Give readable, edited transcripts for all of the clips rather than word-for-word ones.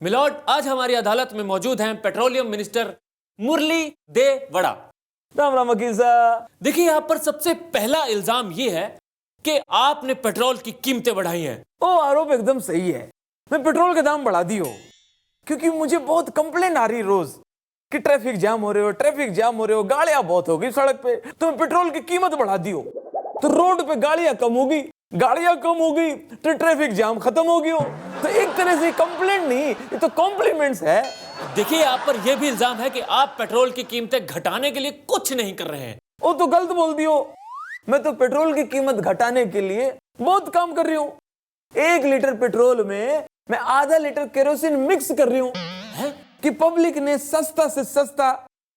Milord, आज हमारी अदालत में मौजूद हैं पेट्रोलियम मिनिस्टर मुरली दे वड़ा। राम राम वकील साहब। देखिए, यहाँ पर सबसे पहला इल्जाम ये है कि आपने पेट्रोल की कीमतें बढ़ाई हैं। ओ, आरोप एकदम सही है। मैं पेट्रोल के दाम बढ़ा दियो क्योंकि मुझे बहुत कंप्लेंट आ रही रोज कि ट्रैफिक जाम हो रहे हो, ट्रैफिक जाम हो रहे हो, गाड़ियां बहुत हो गई सड़क पे, तो मैं पेट्रोल की कीमत बढ़ा दियो तो रोड पे गाड़ियां कम होगी, गाड़ियां कम होगी तो ट्रैफिक जाम खत्म हो गयो। तो एक तरह से कंप्लेंट नहीं, ये तो कॉम्प्लीमेंट्स है। देखिए, आप पर यह भी इल्जाम है कि आप पेट्रोल की कीमतें घटाने के लिए कुछ नहीं कर रहे हैं। ओ, तो गलत बोल दियो। मैं तो पेट्रोल की कीमत घटाने के लिए बहुत काम कर रही हूँ। 1 लीटर पेट्रोल में मैं आधा लीटर केरोसिन मिक्स कर रही हूँ कि पब्लिक ने सस्ता से सस्ता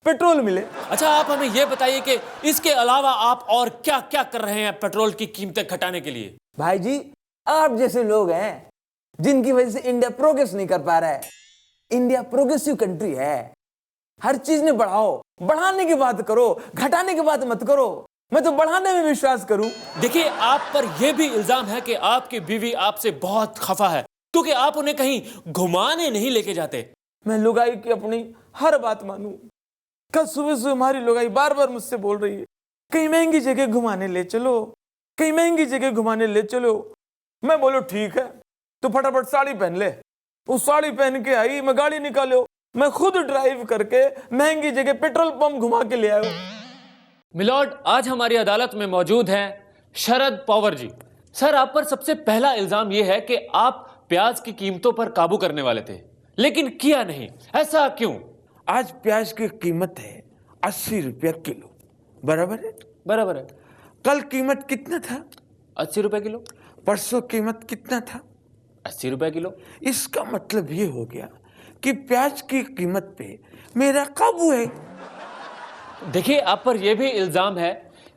पेट्रोल मिले। अच्छा, आप हमें यह बताइए कि इसके अलावा आप और क्या क्या कर रहे हैं पेट्रोल की कीमतें घटाने के लिए। भाई जी, आप जैसे लोग हैं जिनकी वजह से इंडिया प्रोग्रेस नहीं कर पा रहा है। इंडिया प्रोग्रेसिव कंट्री है, हर चीज में बढ़ाओ, बढ़ाने की बात करो, घटाने की बात मत करो। मैं तो बढ़ाने में विश्वास करूं। देखिए, आप पर यह भी इल्जाम है कि आपकी बीवी आपसे बहुत खफा है क्योंकि आप उन्हें कहीं घुमाने नहीं लेके जाते। मैं लुगाई की अपनी हर बात मानूं। कल सुबह सुबह हमारी लुगाई बार बार मुझसे बोल रही है कहीं महंगी जगह घुमाने ले चलो, कहीं महंगी जगह घुमाने ले चलो। मैं बोलो ठीक है, तो फटाफट साड़ी पहन ले। वो साड़ी पहन के आई, मैं गाड़ी निकालो, मैं खुद ड्राइव करके महंगी जगह पेट्रोल पंप घुमा के ले आया। मिलॉर्ड, आज हमारी अदालत में मौजूद हैं शरद पवार जी। सर, आप पर सबसे पहला इल्जाम यह है कि आप प्याज की कीमतों पर काबू करने वाले थे लेकिन किया नहीं। ऐसा क्यों? आज प्याज की कीमत है 80 रुपया किलो, बराबर है? बराबर है। कल कीमत कितना था? 80 रुपए किलो। परसों कीमत कितना था? 80 रुपए किलो। इसका मतलब ये हो गया कि प्याज की कीमत पे मेरा काबू है। देखिए, आप पर यह भी इल्जाम है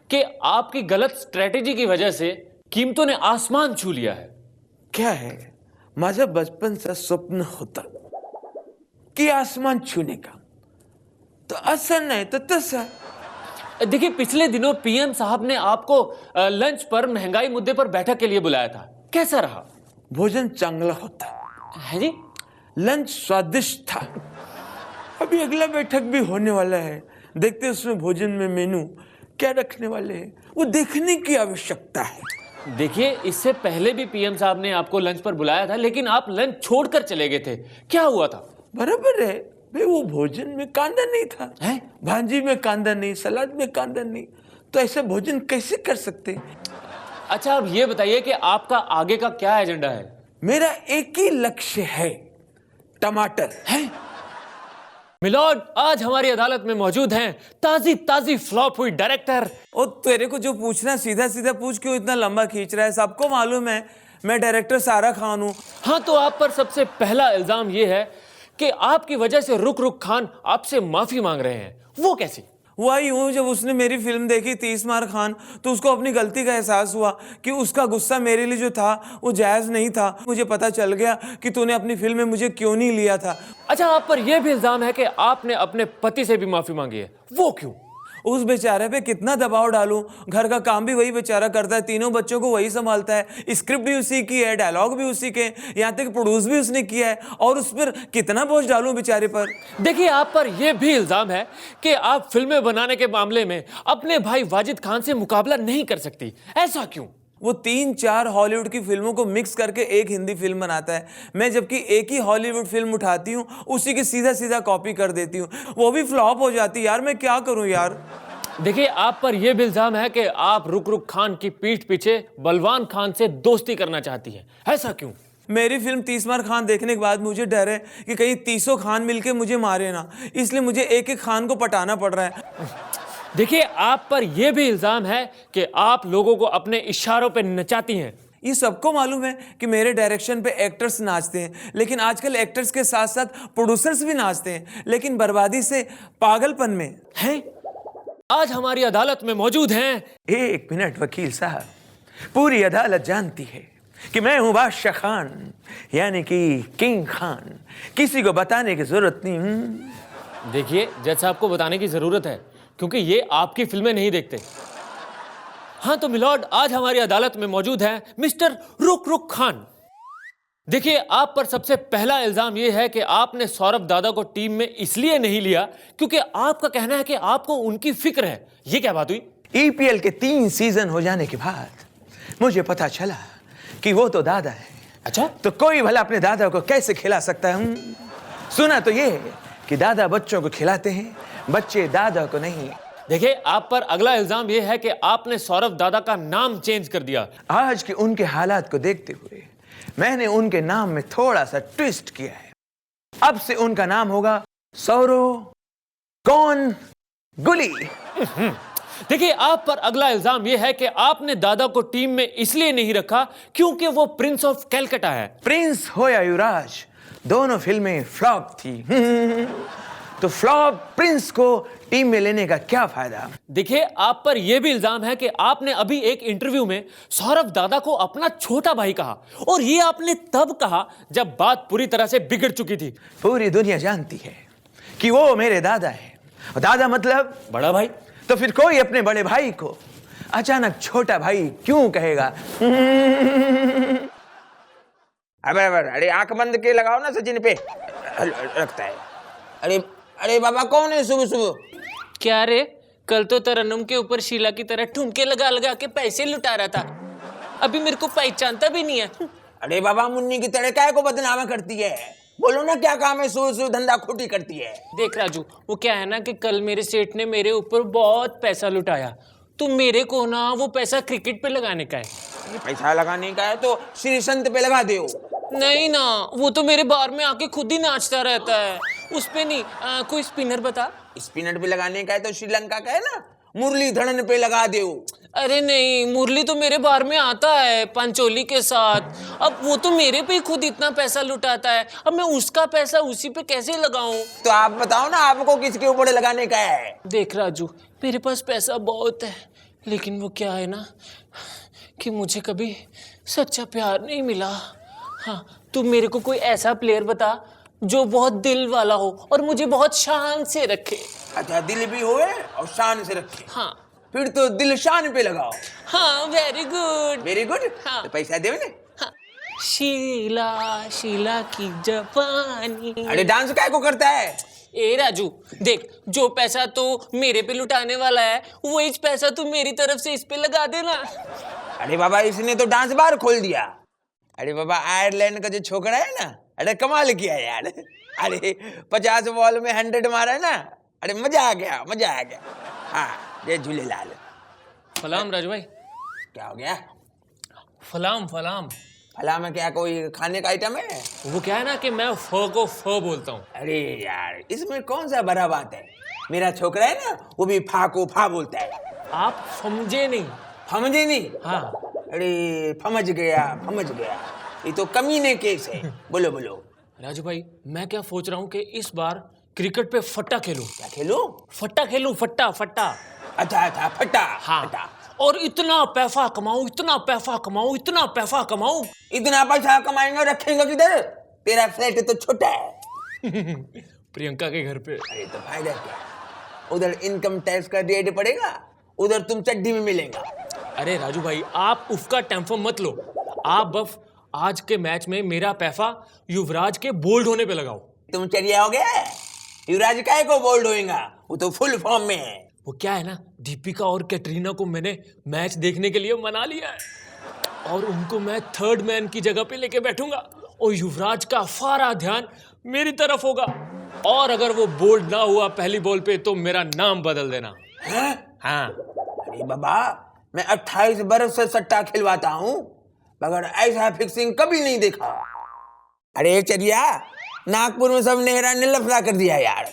कि आपकी गलत स्ट्रेटेजी की वजह से कीमतों ने आसमान छू लिया है। क्या है, माझा बचपन से स्वप्न होता कि आसमान छूने का, तो असर नहीं तो तसा। देखिए, पिछले दिनों पीएम साहब ने आपको लंच पर महंगाई मुद्दे पर बैठक के लिए बुलाया था। कैसा रहा? भोजन चांगला होता है जी। लंच स्वादिष्ट था। अभी अगला बैठक भी होने वाला है, देखते उसमें भोजन में मेनू क्या रखने वाले हैं, वो देखने की आवश्यकता है। देखिए, इससे पहले भी पीएम साहब ने आपको लंच पर बुलाया था लेकिन आप लंच छोड़कर चले गए थे। क्या हुआ था? बराबर है भाई, वो भोजन में कांदा नहीं था है? भाजी में कांदा नहीं, सलाद में कांदा नहीं, तो ऐसा भोजन कैसे कर सकते? अच्छा, अब ये बताइए कि आपका आगे का क्या एजेंडा है? मेरा एक ही लक्ष्य है, टमाटर है। मिलॉर्ड, आज हमारी अदालत में मौजूद हैं ताजी ताजी फ्लॉप हुई डायरेक्टर। और तेरे को जो पूछना सीधा सीधा पूछ, क्यों इतना लंबा खींच रहा है? सबको मालूम है मैं डायरेक्टर सारा खान हूं। हाँ, तो आप पर सबसे पहला इल्जाम यह है कि आपकी वजह से रुक रुक खान आपसे माफी मांग रहे हैं। वो कैसी? हुआ यूं, जब उसने मेरी फिल्म देखी 30 मार खान, तो उसको अपनी गलती का एहसास हुआ कि उसका गुस्सा मेरे लिए जो था वो जायज नहीं था। मुझे पता चल गया कि तूने अपनी फिल्म में मुझे क्यों नहीं लिया था। अच्छा, आप पर यह भी इल्जाम है कि आपने अपने पति से भी माफी मांगी है। वो क्यों? उस बेचारे पे कितना दबाव डालूं, घर का काम भी वही बेचारा करता है, तीनों बच्चों को वही संभालता है, स्क्रिप्ट भी उसी की है, डायलॉग भी उसी के, यहाँ तक प्रोड्यूस भी उसने किया है, और उस पर कितना बोझ डालूं बेचारे पर। देखिए, आप पर यह भी इल्जाम है कि आप फिल्में बनाने के मामले में अपने भाई वाजिद खान से मुकाबला नहीं कर सकती। ऐसा क्यों? वो 3-4 हॉलीवुड की फिल्मों को मिक्स करके एक हिंदी फिल्म बनाता है, मैं जबकि एक ही हॉलीवुड फिल्म उठाती हूँ, उसी की सीधा सीधा कॉपी कर देती हूँ, वो भी फ्लॉप हो जाती है। यार मैं क्या करूँ यार। देखिए, आप पर यह भी इल्जाम है कि आप रुक रुक खान की पीठ पीछे बलवान खान से दोस्ती करना चाहती हैं। ऐसा क्यों? मेरी फिल्म 30 मार खान देखने के बाद मुझे डर है कि कहीं 30 खान मिलके मुझे मारे ना, इसलिए मुझे एक एक खान को पटाना पड़ रहा है। देखिए, आप पर यह भी इल्जाम है कि आप लोगों को अपने इशारों पे नचाती हैं। ये सबको मालूम है कि मेरे डायरेक्शन पे एक्टर्स नाचते हैं, लेकिन आजकल एक्टर्स के साथ साथ प्रोड्यूसर्स भी नाचते हैं, लेकिन बर्बादी से पागलपन में हैं। आज हमारी अदालत में मौजूद हैं। 1 मिनट वकील साहब, पूरी अदालत जानती है कि मैं हूं बादशाह खान, यानी कि किंग खान, किसी को बताने की जरूरत नहीं। देखिए, जैसा आपको बताने की जरूरत है क्योंकि ये आपकी फिल्में नहीं देखते। हाँ, तो मिलॉर्ड, आज हमारी अदालत में मौजूद है मिस्टर रुक रुक खान। देखिए, आप पर सबसे पहला इल्जाम यह है कि आपने सौरभ दादा को टीम में इसलिए नहीं लिया क्योंकि आपका कहना है कि आपको उनकी फिक्र है। ये क्या बात हुई? ईपीएल के 3 सीजन हो जाने के बाद मुझे पता चला कि वो तो दादा है। अच्छा, तो कोई भला अपने दादा को कैसे खिला सकता है? सुना तो ये है कि दादा बच्चों को खिलाते हैं, बच्चे दादा को नहीं। देखिए, आप पर अगला इल्जाम यह है कि आपने सौरभ दादा का नाम चेंज कर दिया। आज के उनके हालात को देखते हुए मैंने उनके नाम में थोड़ा सा ट्विस्ट किया है। अब से उनका नाम होगा सौरव कौन गुली। देखिए, आप पर अगला इल्जाम यह है कि आपने दादा को टीम में इसलिए नहीं रखा क्योंकि वो प्रिंस ऑफ कैलकाटा है। प्रिंस हो या युवराज, दोनों फिल्में फ्लॉप थी। तो फ्लॉप प्रिंस को टीम में लेने का क्या फायदा? देखिए, आप पर यह भी इल्जाम है कि आपने अभी एक इंटरव्यू में सौरभ दादा को अपना छोटा भाई कहा, और ये आपने तब कहा जब बात पूरी तरह से बिगड़ चुकी थी। पूरी दुनिया जानती है कि वो मेरे दादा है, और दादा मतलब बड़ा भाई। तो फिर कोई अपने बड़े भाई को अचानक छोटा भाई क्यों कहेगा? अरे आंख बंद के लगाओ ना सचिन पे रखता है। अरे अरे बाबा, कौन है सुबह सुबह? क्या रे, कल तो तरन्नुम के ऊपर शीला की तरह ठुमके लगा लगा के पैसे लुटा रहा था, अभी मेरे को पहचानता भी नहीं है। अरे बाबा, मुन्नी की तरह काय को बदनामा करती है? बोलो ना क्या काम है, सुबह सुबह धंधा खोटी करती है। देख राजू, वो क्या है ना कि कल मेरे सेठ ने मेरे ऊपर बहुत पैसा लुटाया, तो मेरे को ना वो पैसा क्रिकेट पे लगाने का है। पैसा लगाने का है तो श्री संत पे लगा दो। नहीं ना, वो तो मेरे बार में आके खुद ही नाचता रहता है, उस पे नहीं। कोई स्पिनर बता। स्पिनर पे लगाने का है तो श्रीलंका का है ना, मुरलीधरन पे लगा दो। अरे नहीं, मुरली तो मेरे बार में आता है पंचोली के साथ। अब वो तो मेरे पे ही खुद इतना पैसा लुटाता है, अब मैं उसका पैसा उसी पे कैसे लगाऊं? तो आप बताओ ना, आपको किसके ऊपर लगाने का है? देख राजू, मेरे पास पैसा बहुत है, लेकिन वो क्या है ना कि मुझे कभी सच्चा प्यार नहीं मिला। हाँ, तू मेरे को कोई ऐसा प्लेयर बता जो बहुत दिल वाला हो और मुझे बहुत शान से रखे। अच्छा, दिल भी होए और शान से रखे। हाँ, फिर तो दिल शान पे लगाओ। हाँ, वेरी गुड। Very good. हाँ। तो पैसा दे ने। हाँ। शीला शीला की जवानी। अरे डांस काय को करता है? ए राजू, देख, जो पैसा तो मेरे पे लुटाने वाला है, वही पैसा तू मेरी तरफ से इस पे लगा देना। अरे बाबा, इसने तो डांस बार खोल दिया। अरे बाबा, आयरलैंड का जो छोकरा है ना, अरे कमाल किया यार। अरे 50 बॉल में 100 मारा है ना। अरे मजा आ गया, मजा आ गया। हाँ, जय झूलेलाल। फलाम राजू भाई। क्या हो गया? फलाम फलाम। फला में क्या कोई खाने का आइटम है? वो क्या है ना कि मैं फ को फ बोलता हूँ। अरे यार, इसमें कौन सा बड़ा बात है? मेरा छोकरा है ना, वो भी फा को फा बोलता है। आप समझे नहीं। समझे नहीं? हाँ, अरे समझ गया, समझ गया। ये तो कमीने केस है। बोलो बोलो। राजू भाई, मैं क्या सोच रहा हूँ कि इस बार क्रिकेट पे फट्टा खेलूं। क्या खेलो? फट्टा खेलूं, फट्टा फट्टा। अच्छा अच्छा, फटा। हाँ, फटा। और इतना पैसा कमाऊं, इतना पैसा कमाऊं, इतना पैसा कमाऊं। इतना पैसा कमाएंगे, रखेंगे किधर? तेरा फ्लैट तो छोटा है। प्रियंका के घर पे। अरे तो फायदा क्या? उधर इनकम टैक्स का रेट पड़ेगा, उधर तुम चड्डी में मिलेगा। अरे राजू भाई, आप उसका टेंशन मत लो। आप बस आज के मैच में मेरा पैसा युवराज के बोल्ड होने पे लगाओ। तुम चढ़िया हो गया? युवराज काय को बोल्ड होएगा? वो तो फुल फॉर्म में है। वो क्या है ना, दीपिका और कैटरीना को मैंने मैच देखने के लिए मना लिया है, और उनको मैं थर्ड मैन की जगह पे लेके बैठूंगा, और युवराज का सारा ध्यान मेरी तरफ होगा। और अगर वो बोल्ड ना हुआ पहली बॉल पे तो मेरा नाम बदल देना। हैं? हाँ। अरे बाबा, मैं 28 बरस से सट्टा खिलवाता हूँ, मगर ऐसा फिक्सिंग कभी नहीं देखा। अरे चरिया, नागपुर में सब नेहरा ने लफड़ा कर दिया यार।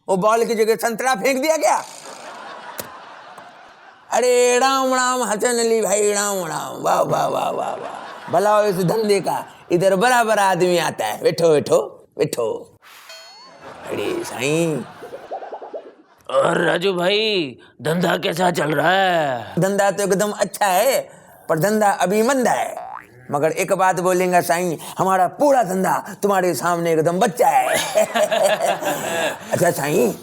वो बॉल की जगह संतरा फेंक दिया गया। अरे राम राम हसन अली भाई, राम राम। वाह वाह वाह वाह वाह। भला हो इस धंधे का, इधर बड़ा बड़ा आदमी आता है। बैठो बैठो बैठो। अरे साईं। और राजू भाई, धंधा कैसा चल रहा है? धंधा तो एकदम अच्छा है, पर धंधा अभी मंदा है। मगर एक बात बोलेंगे साईं, हमारा पूरा धंधा तुम्हारे सामने एकदम बच्चा है। अच्छा साईं,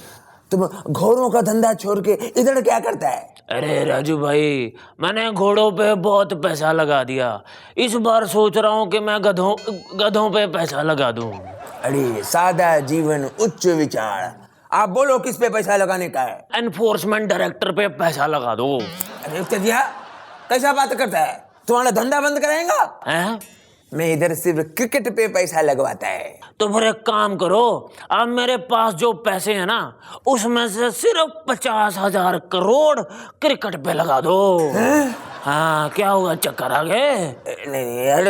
तुम घोड़ों का धंधा छोड़ के इधर क्या करता है? अरे राजू भाई, मैंने घोड़ों पे बहुत पैसा लगा दिया। इस बार सोच रहा हूँ कि मैं गधों पे पैसा लगा दूं। अरे सादा जीवन उच्च विचार, आप बोलो किस पे पैसा लगाने का है? एनफोर्समेंट डायरेक्टर पे पैसा लगा दो। अरे चलिया, कैसा बात करता है? तुम्हारा धंधा बंद कराएगा? हैं? मैं इधर सिर्फ क्रिकेट पे पैसा लगवाता है। तो फिर एक काम करो, अब मेरे पास जो पैसे हैं ना, उसमें से सिर्फ 50,000 करोड़ क्रिकेट पे लगा दो। हाँ, क्या हुआ, चक्कर आ गए? नहीं यार,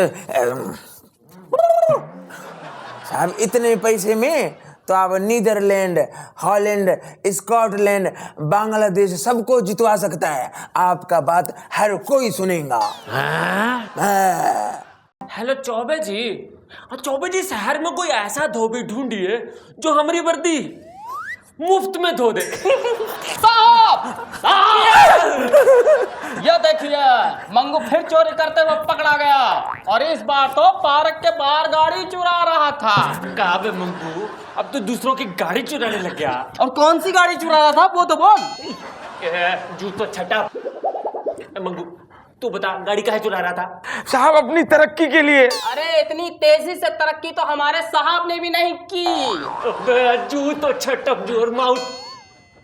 साहब इतने पैसे में तो आप नीदरलैंड, हॉलैंड, स्कॉटलैंड, बांग्लादेश सबको जितवा सकता है। आपका बात हर कोई सुनेगा। हाँ। हेलो चौबे जी। चौबे जी, शहर में कोई ऐसा धोबी ढूंढिए जो हमारी वर्दी मुफ्त में धो दे। साहब! ये देखिए, मंगू फिर चोरी करते हुए पकड़ा गया, और इस बार तो पार्क के बाहर गाड़ी चुरा रहा था। कहा बे मंगू, अब तो दूसरों की गाड़ी चुराने लग गया। और कौन सी गाड़ी चुरा रहा था वो तो बोल। जूतो छटा। मंगू तू बता, गाड़ी काहे चुरा रहा था? साहब अपनी तरक्की के लिए। अरे इतनी तेजी से तरक्की तो हमारे साहब ने भी नहीं की। जूतो छटक जोर माउथ।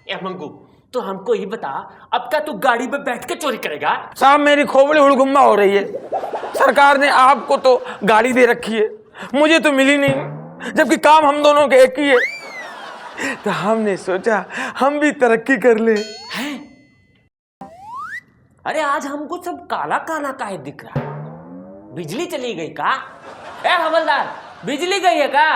ए मंगू, तो हमको ही बता, अब क्या तू गाड़ी पे बैठ के चोरी करेगा? साहब मेरी खोपड़ी हुड़गुम्मा हो रही है। सरकार ने आपको तो गाड़ी दे रखी है, मुझे तो मिली नहीं, जबकि काम हम दोनों के एक ही है। तो हमने सोचा हम भी तरक्की कर ले। अरे आज हमको सब काला काला काहे दिख रहा है? बिजली चली गई का? ए हवलदार, बिजली गई है का?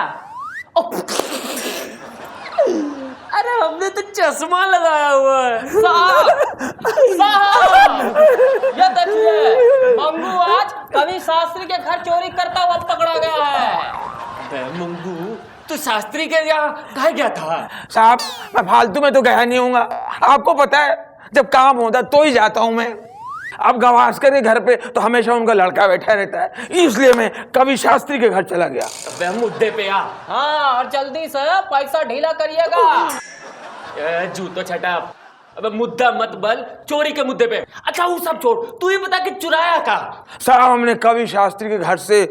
अरे हमने तो चश्मा लगाया हुआ है। साहब! ये देखिए, मंगू आज कवि शास्त्री के घर चोरी करता हुआ पकड़ा गया है। मंगू, तू शास्त्री के यहाँ कहाँ गया था? साहब मैं फालतू में तो गया नहीं हूँगा, आपको पता है जब काम होता तो ही जाता हूँ मैं। अब गवास्कर के घर पे तो हमेशा उनका लड़का बैठा रहता है, इसलिए मैं कवि शास्त्री के घर चला गया। मुद्दे पे आ। हाँ, और जल्दी से पैसा ढीला करिएगा। जूतो छटा। अब मुद्दा मत बल, चोरी के मुद्दे पे। अच्छा वो सब छोड़, तू ही बता कि चुराया का? साहब हमने कवि शास्त्री के घर से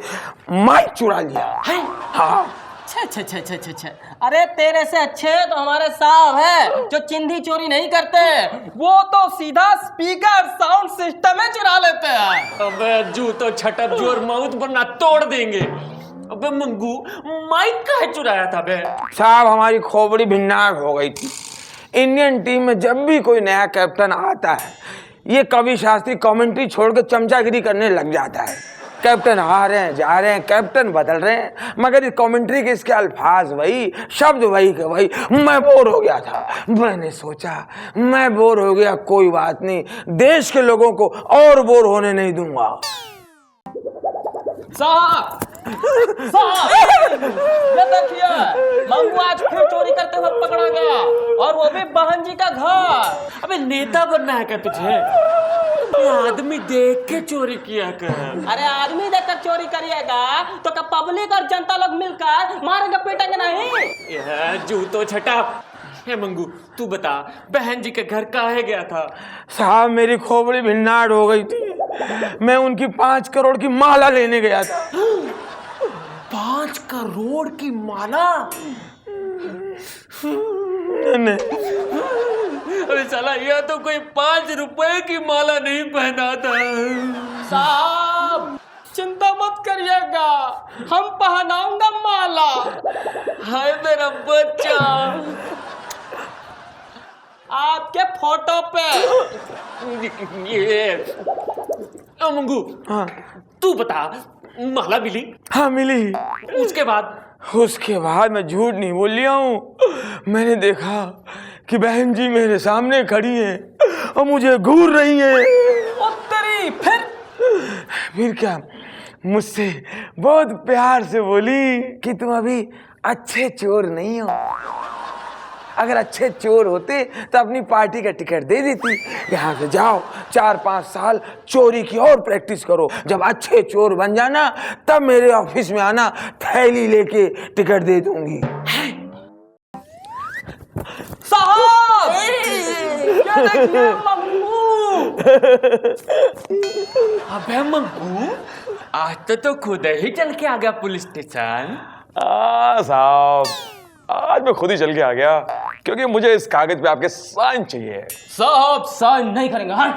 माइक चुरा लिया है। हाँ। छे। अरे तेरे से अच्छे तो हमारे साहब है जो चिंधी चोरी नहीं करते, वो तो सीधा स्पीकर साउंड सिस्टम में चुरा लेते हैं। अबे जूतो छटप जोर माउथ वरना तोड़ देंगे। अबे मंगू, माइक काहे चुराया था बे? साहब हमारी खोपड़ी भिन्नाक हो गई थी। इंडियन टीम में जब भी कोई नया कैप्टन आता है, ये कवि शास्त्री कमेंट्री छोड़ के चमचागिरी करने लग जाता है। कैप्टन आ रहे हैं, जा रहे हैं, कैप्टन बदल रहे हैं, मगर इस कमेंट्री के इसके अल्फाज वही, शब्द वही के वही। मैं बोर हो गया था। मैंने सोचा मैं बोर हो गया, कोई बात नहीं, देश के लोगों को और बोर होने नहीं दूंगा। साहब! ये देखिए, मंगू आज फिर चोरी करते हुए पकड़ा गया, और वो भी बहन जी का घर। अबे नेता बनना है क्या तुझे? आदमी देख के चोरी किया कर। अरे आदमी देखकर चोरी करिएगा तो क्या पब्लिक और जनता लोग मिलकर मारेंगे पीटेंगे नहीं? जूतो छटा। हे मंगू तू बता, बहन जी के घर काहे गया था? साहब मेरी खोपड़ी भिन्नाट हो गई थी, मैं उनकी 5 करोड़ की माला लेने गया था। 5 करोड़ की माला? नहीं। अरे साला, यह तो कोई 5 रुपए की माला नहीं पहना था। साहब चिंता मत करिएगा, हम पहनाऊंगा माला। हाय मेरा बच्चा, आपके फोटो पे। ये मंगू, हाँ तू बता, माला मिली? हाँ मिली। उसके बाद मैं झूठ नहीं बोल लिया हूँ, मैंने देखा कि बहन जी मेरे सामने खड़ी हैं और मुझे घूर रही हैं। उत्तरी फिर क्या, मुझसे बहुत प्यार से बोली कि तुम अभी अच्छे चोर नहीं हो, अगर अच्छे चोर होते तो अपनी पार्टी का टिकट दे देती। यहाँ से जाओ, 4-5 साल चोरी की और प्रैक्टिस करो, जब अच्छे चोर बन जाना तब मेरे ऑफिस में आना, थैली लेके टिकट दे दूंगी। साहब! देखिए मंगू। अबे मंगू, आज तो खुद ही चल के आ गया पुलिस स्टेशन। साहब, आज मैं खुद ही चल के आ गया क्योंकि मुझे इस कागज पे आपके साइन चाहिए। साहब साइन नहीं करेंगे। हाँ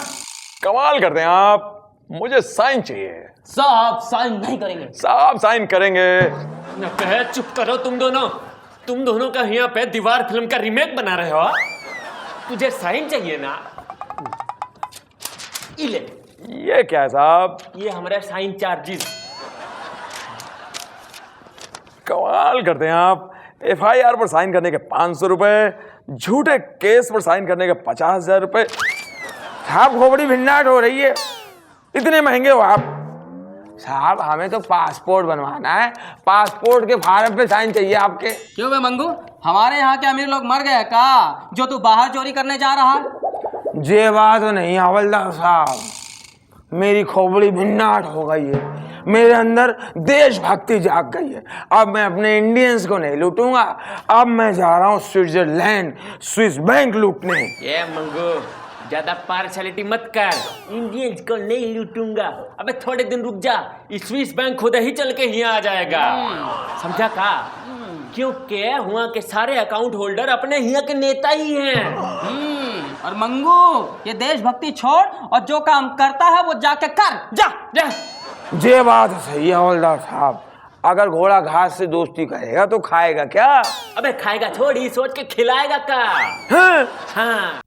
कमाल करते हैं आप, मुझे साइन चाहिए। साहब साइन नहीं करेंगे। साहब साइन करेंगे। अबे चुप करो तुम दोनों का यहाँ पे दीवार फिल्म का रीमेक बना रहे हो। तुझे साइन चाहिए ना, ले ये क्या है साहब? ये हमारे साइन चार्जेस। कमाल करते हैं आप। FIR पर साइन करने के 500 रुपए, झूठे केस पर साइन करने के 50,000 रुपए। साहब खोपड़ी भिन्नाट हो रही है, इतने महंगे हो आप। साहब हमें तो पासपोर्ट बनवाना है, पासपोर्ट के फार्म पे साइन चाहिए आपके। क्यों बे मंगू, हमारे यहाँ के अमीर लोग मर गए का जो तू बाहर चोरी करने जा रहा है? ये बात नहीं हवलदार साहब, मेरी खोपड़ी भिन्नाट हो गई है, मेरे अंदर देशभक्ति जाग गई है। अब मैं अपने इंडियंस को नहीं लूटूंगा, अब मैं जा रहा हूँ स्विट्जरलैंड स्विस बैंक लूटने। ये मंगू, ज्यादा पार्शलिटी मत कर। इंडियंस को नहीं लूटूंगा। अबे थोड़े दिन रुक जा, स्विस बैंक खुद ही चल के यहाँ आ जाएगा। समझा का? क्योंकि वहाँ के सारे अकाउंट होल्डर अपने यहाँ के नेता ही हैं। और मंगू, ये देशभक्ति छोड़ और जो काम करता है वो जाके कर। जा। ये बात सही है हवलदार साहब, अगर घोड़ा घास से दोस्ती करेगा तो खाएगा क्या? अबे खाएगा छोड़, ही सोच के खिलाएगा का। हाँ? हाँ